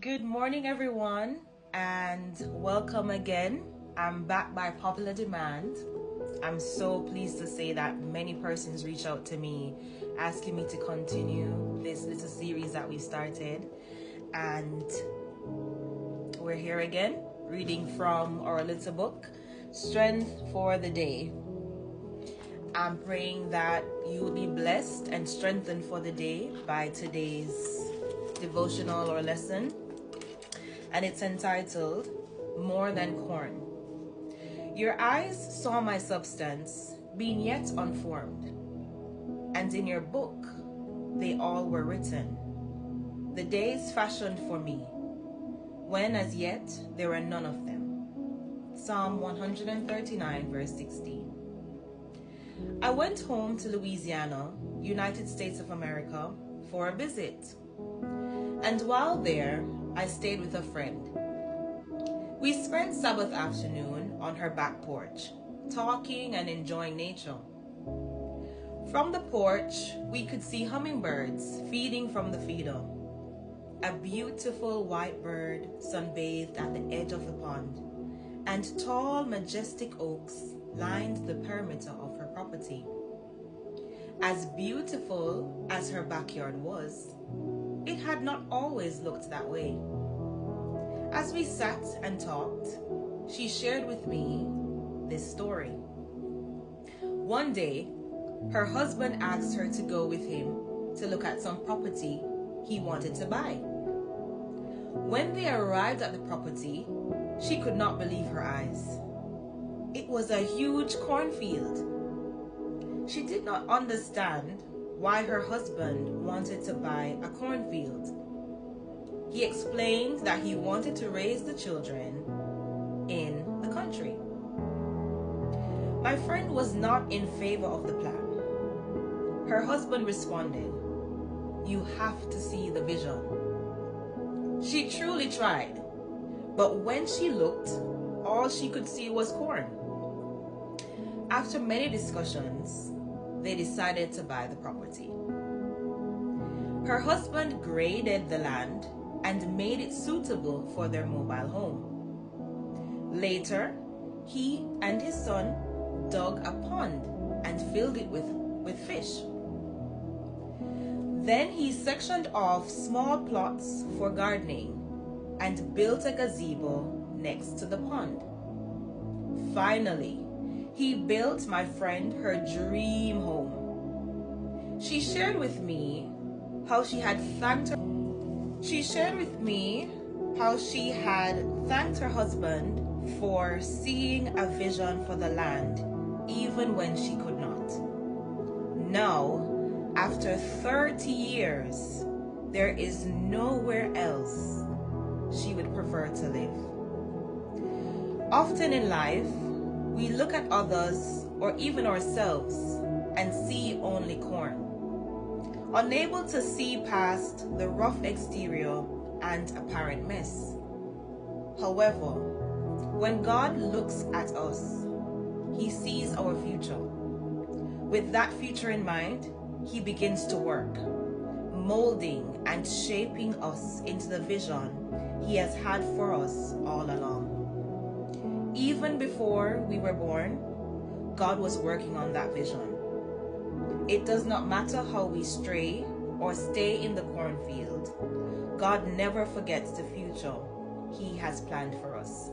Good morning, everyone, and welcome again. I'm back by popular demand. I'm so pleased to say that many persons reach out to me asking me to continue this little series that we started. And we're here again, reading from our little book, Strength for the Day. I'm praying that you will be blessed and strengthened for the day by today's devotional or lesson. And it's entitled, More Than Corn. Your eyes saw my substance, being yet unformed, and in your book they all were written, the days fashioned for me, when as yet there were none of them. Psalm 139, verse 16. I went home to Louisiana, United States of America, for a visit. And while there, I stayed with a friend. We spent Sabbath afternoon on her back porch, talking and enjoying nature. From the porch, we could see hummingbirds feeding from the feeder. A beautiful white bird sunbathed at the edge of the pond, and tall, majestic oaks lined the perimeter of her property. As beautiful as her backyard was, it had not always looked that way. As we sat and talked, she shared with me this story. One day, her husband asked her to go with him to look at some property he wanted to buy. When they arrived at the property, she could not believe her eyes. It was a huge cornfield. She did not understand why her husband wanted to buy a cornfield. He explained that he wanted to raise the children in the country. My friend was not in favor of the plan. Her husband responded, "You have to see the vision." She truly tried, but when she looked, all she could see was corn. After many discussions, they decided to buy the property. Her husband graded the land and made it suitable for their mobile home. Later, he and his son dug a pond and filled it with fish. Then he sectioned off small plots for gardening and built a gazebo next to the pond. Finally, he built my friend her dream home. She shared with me how she had thanked her husband for seeing a vision for the land even when she could not. Now, after 30 years, there is nowhere else she would prefer to live. Often in life, we look at others or even ourselves and see only corn, unable to see past the rough exterior and apparent mess. However, when God looks at us, He sees our future. With that future in mind, He begins to work, molding and shaping us into the vision He has had for us all along. Even before we were born, God was working on that vision. It does not matter how we stray or stay in the cornfield, God never forgets the future He has planned for us.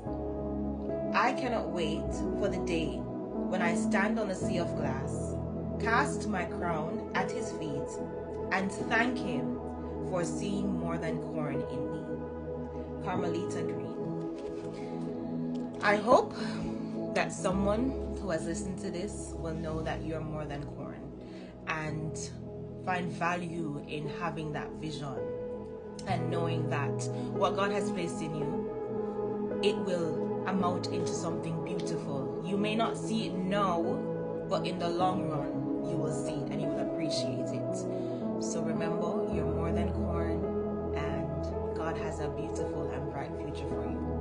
I cannot wait for the day when I stand on a sea of glass, cast my crown at His feet, and thank Him for seeing more than corn in me. Carmelita Green. I hope that someone who has listened to this will know that you're more than corn and find value in having that vision and knowing that what God has placed in you, it will amount into something beautiful. You may not see it now, but in the long run, you will see it and you will appreciate it. So remember, you're more than corn, and God has a beautiful and bright future for you.